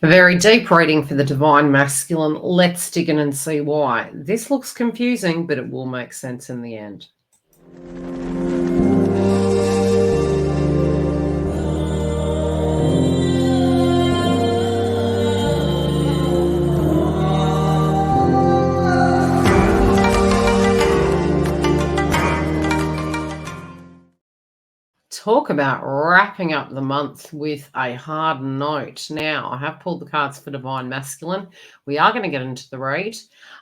A very deep reading for the Divine Masculine. Let's dig in and see why. This looks confusing, but it will make sense in the end. Talk about wrapping up the month with a hard note. Now, I have pulled the cards for Divine Masculine. We are going to get into the read.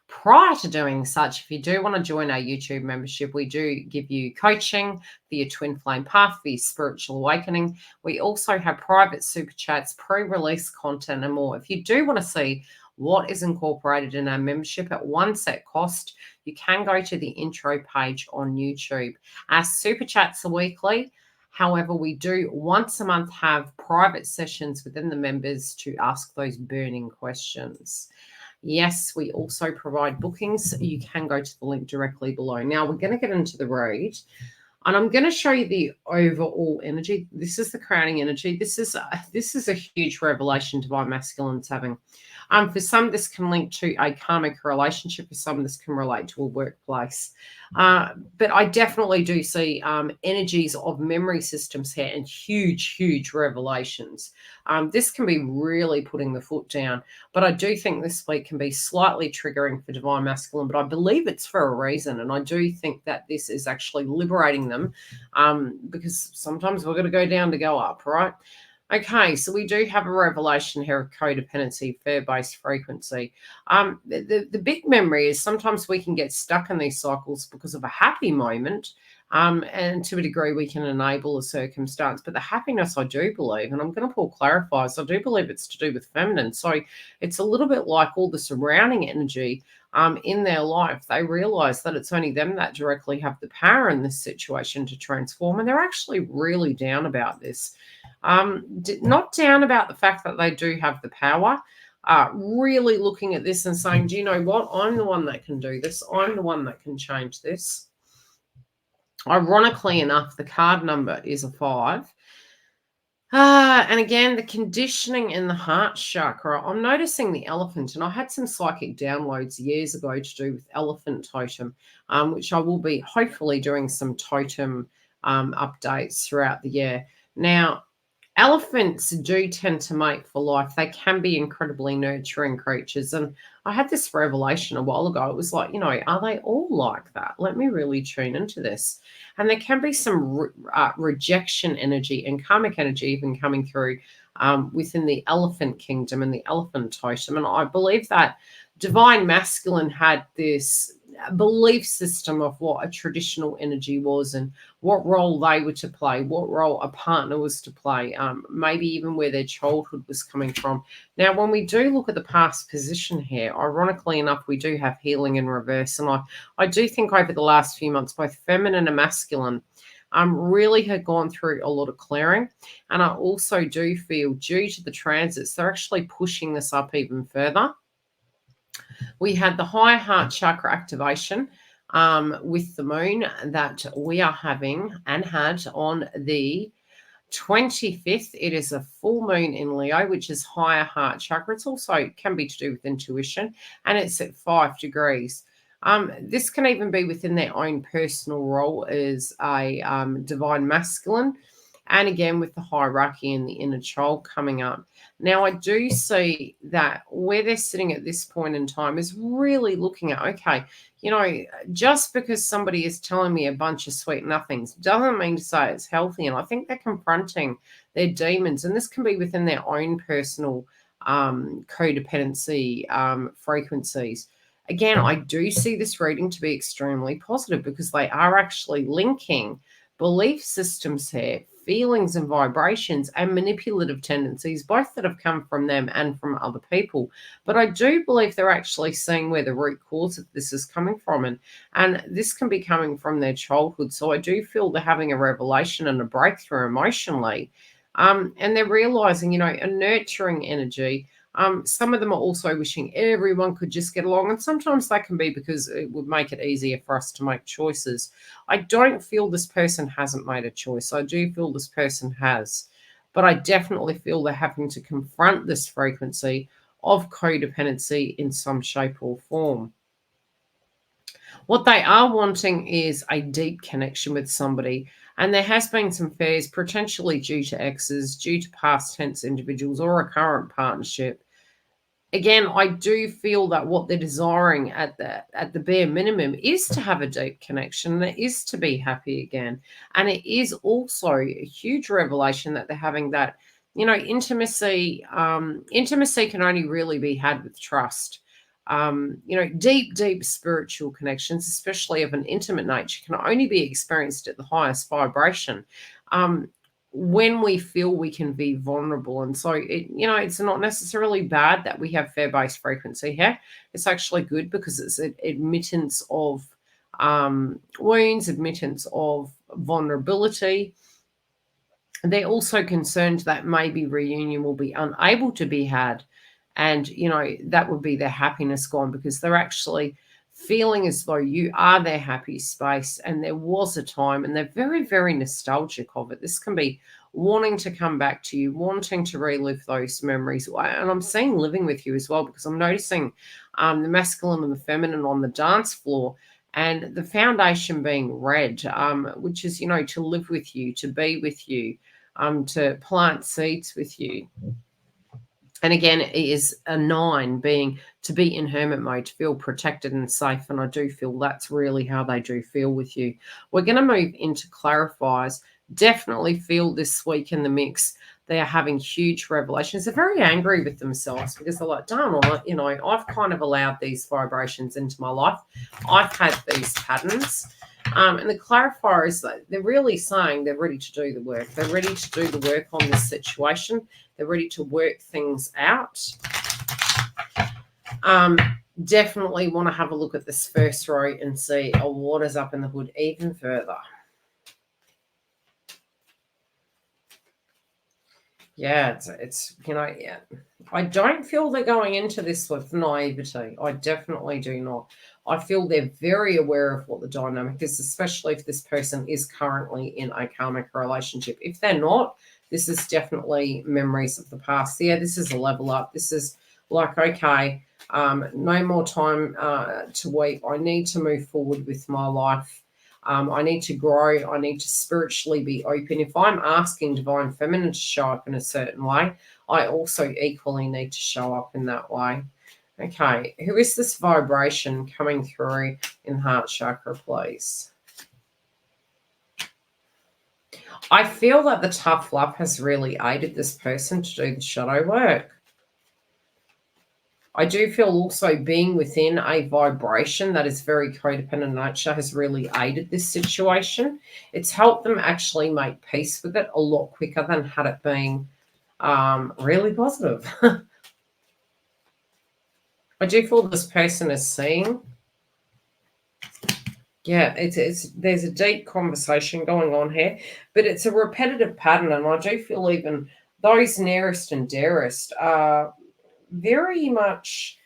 Prior to doing such, if you do want to join our YouTube membership, we do give you coaching for your twin flame path, for your spiritual awakening. We also have private super chats, pre-release content, and more. If you do want to see what is incorporated in our membership at one set cost, you can go to the intro page on YouTube. Our super chats are weekly. However, we do once a month have private sessions within the members to ask those burning questions. Yes, we also provide bookings. You can go to the link directly below. Now, we're going to get into the read, and I'm going to show you the overall energy. This is the crowning energy. This is a huge revelation Divine Masculine's having. For some, this can link to a karmic relationship. For some, this can relate to a workplace. But I definitely do see energies of memory systems here and huge revelations. This can be really putting the foot down. But I do think this week can be slightly triggering for Divine Masculine, but I believe it's for a reason. And I do think that this is actually liberating them because sometimes we're going to go down to go up, right? Okay, so we do have a revelation here of codependency, fear-based frequency. The big memory is sometimes we can get stuck in these cycles because of a happy moment, and to a degree we can enable a circumstance. But the happiness, I do believe, and I'm going to pull clarifiers, I do believe it's to do with feminine. So it's a little bit like all the surrounding energy in their life. They realize that it's only them that directly have the power in this situation to transform, and they're actually really down about this. Not down about the fact that they do have the power, really looking at this and saying, do you know what? I'm the one that can do this. I'm the one that can change this. Ironically enough, the card number is a 5. And again, the conditioning in the heart chakra, I'm noticing the elephant, and I had some psychic downloads years ago to do with elephant totem, which I will be hopefully doing some totem updates throughout the year. Now, elephants do tend to mate for life. They can be incredibly nurturing creatures. And I had this revelation a while ago. It was like, you know, are they all like that? Let me really tune into this. And there can be some rejection energy and karmic energy even coming through within the elephant kingdom and the elephant totem. And I believe that Divine Masculine had this belief system of what a traditional energy was and what role they were to play, what role a partner was to play, maybe even where their childhood was coming from. Now, when we do look at the past position here, ironically enough, we do have healing in reverse. And I do think over the last few months, both feminine and masculine really had gone through a lot of clearing. And I also do feel due to the transits, they're actually pushing this up even further. We had the high heart chakra activation with the moon that we are having and had on the 25th. It is a full moon in Leo, which is higher heart chakra. It's also can be to do with intuition, and it's at 5 degrees. This can even be within their own personal role as a divine masculine. And again, with the hierarchy and the inner child coming up. Now, I do see that where they're sitting at this point in time is really looking at, okay, you know, just because somebody is telling me a bunch of sweet nothings doesn't mean to say it's healthy. And I think they're confronting their demons. And this can be within their own personal codependency frequencies. Again, I do see this reading to be extremely positive because they are actually linking belief systems here, feelings and vibrations, and manipulative tendencies, both that have come from them and from other people. But I do believe they're actually seeing where the root cause of this is coming from. And this can be coming from their childhood. So I do feel they're having a revelation and a breakthrough emotionally. And they're realizing, you know, a nurturing energy. Some of them are also wishing everyone could just get along. And sometimes that can be because it would make it easier for us to make choices. I don't feel this person hasn't made a choice. I do feel this person has. but I definitely feel they're having to confront this frequency of codependency in some shape or form. What they are wanting is a deep connection with somebody, and there has been some fears, potentially due to exes, due to past tense individuals, or a current partnership. Again, I do feel that what they're desiring at the bare minimum is to have a deep connection, and it is to be happy again. And it is also a huge revelation that they're having that, intimacy. Intimacy can only really be had with trust. Deep spiritual connections, especially of an intimate nature, can only be experienced at the highest vibration. When we feel we can be vulnerable. And so, it's not necessarily bad that we have fear-based frequency here. It's actually good because it's an admittance of wounds, admittance of vulnerability. They're also concerned that maybe reunion will be unable to be had. And, that would be their happiness gone, because they're actually feeling as though you are their happy space, and there was a time, and they're very, very nostalgic of it. This can be wanting to come back to you, wanting to relive those memories. And I'm seeing living with you as well, because I'm noticing the masculine and the feminine on the dance floor, and the foundation being red, which is, to live with you, to be with you, to plant seeds with you. And again, it is a 9, being to be in hermit mode, to feel protected and safe. And I do feel that's really how they do feel with you. We're going to move into clarifiers. Definitely feel this week in the mix, they are having huge revelations. They're very angry with themselves, because they're like, darn it, I've kind of allowed these vibrations into my life. I've had these patterns. And the clarifier is that they're really saying they're ready to do the work. They're ready to do the work on this situation. They're ready to work things out. Definitely want to have a look at this first row and see what is up in the hood even further. Yeah, it's yeah. I don't feel they're going into this with naivety. I definitely do not. I feel they're very aware of what the dynamic is, especially if this person is currently in a karmic relationship. If they're not, this is definitely memories of the past. Yeah, this is a level up. This is like, okay, no more time to weep. I need to move forward with my life. I need to grow. I need to spiritually be open. If I'm asking divine feminine to show up in a certain way, I also equally need to show up in that way. Okay, who is this vibration coming through in heart chakra, please? I feel that the tough love has really aided this person to do the shadow work. I do feel also being within a vibration that is very codependent nature has really aided this situation. It's helped them actually make peace with it a lot quicker than had it been really positive. I do feel this person is seeing. Yeah, there's a deep conversation going on here, but it's a repetitive pattern, and I do feel even those nearest and dearest are very much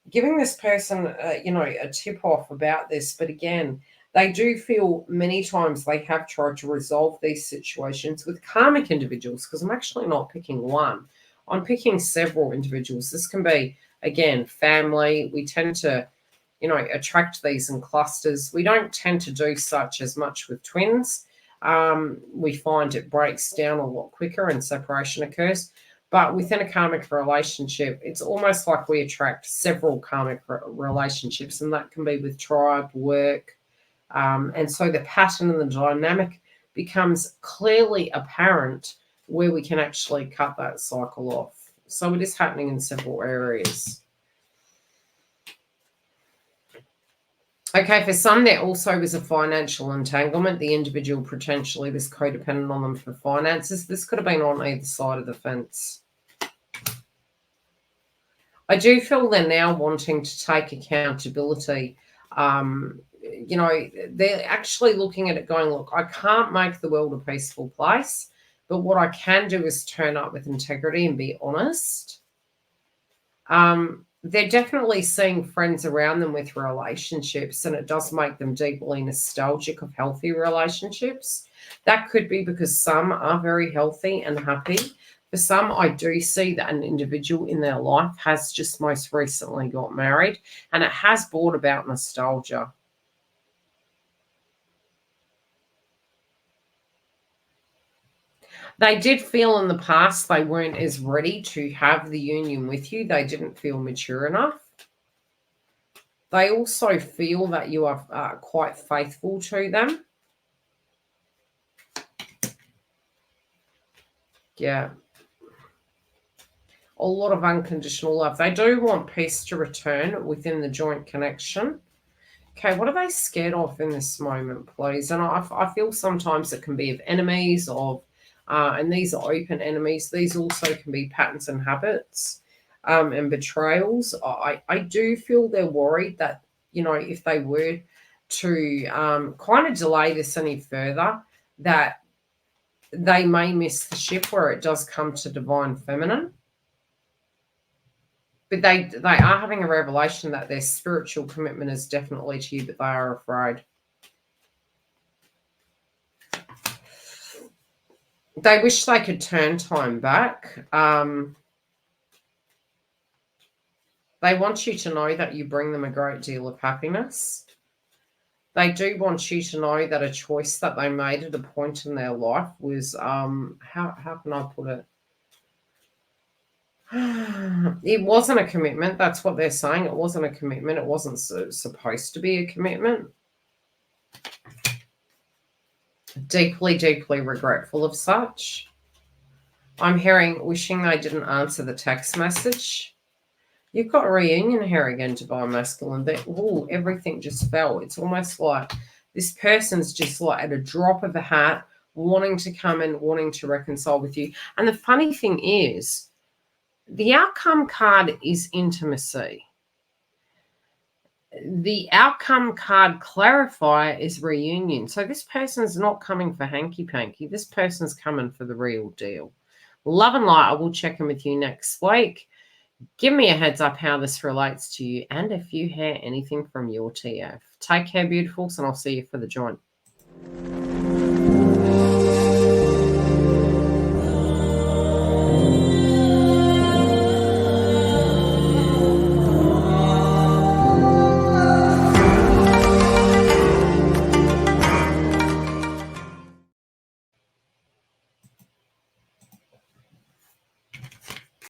giving this person, a tip off about this. But again, they do feel many times they have tried to resolve these situations with karmic individuals, because I'm actually not picking one. I'm picking several individuals. This can be, again, family. We tend to, attract these in clusters. We don't tend to do such as much with twins. We find it breaks down a lot quicker and separation occurs. But within a karmic relationship, it's almost like we attract several karmic relationships, and that can be with tribe, work. And so the pattern and the dynamic becomes clearly apparent where we can actually cut that cycle off. So it is happening in several areas. Okay, for some, there also is a financial entanglement. The individual potentially was codependent on them for finances. This could have been on either side of the fence. I do feel they're now wanting to take accountability. They're actually looking at it going, look, I can't make the world a peaceful place, but what I can do is turn up with integrity and be honest. they're definitely seeing friends around them with relationships, and it does make them deeply nostalgic of healthy relationships. That could be because some are very healthy and happy. For some, I do see that an individual in their life has just most recently got married, and it has brought about nostalgia. They did feel in the past they weren't as ready to have the union with you. They didn't feel mature enough. They also feel that you are quite faithful to them. Yeah. A lot of unconditional love. They do want peace to return within the joint connection. Okay, what are they scared of in this moment, please? And I feel sometimes it can be of enemies, and these are open enemies. These also can be patterns and habits, and betrayals. I do feel they're worried that, if they were to kind of delay this any further, that they may miss the ship where it does come to divine feminine. But they are having a revelation that their spiritual commitment is definitely to you, but they are afraid. They wish they could turn time back. They want you to know that you bring them a great deal of happiness. They do want you to know that a choice that they made at a point in their life was, how can I put it? It wasn't a commitment. That's what they're saying. It wasn't a commitment. It wasn't supposed to be a commitment. Deeply, deeply regretful of such. I'm hearing wishing they didn't answer the text message. You've got a reunion here again, divine masculine. Everything just fell. It's almost like this person's just like at a drop of a hat, wanting to come in, wanting to reconcile with you. And the funny thing is, the outcome card is intimacy. The outcome card clarifier is reunion. So this person's not coming for hanky-panky. This person's coming for the real deal. Love and light. I will check in with you next week. Give me a heads up how this relates to you, and if you hear anything from your TF. Take care, beautifuls, and I'll see you for the joint.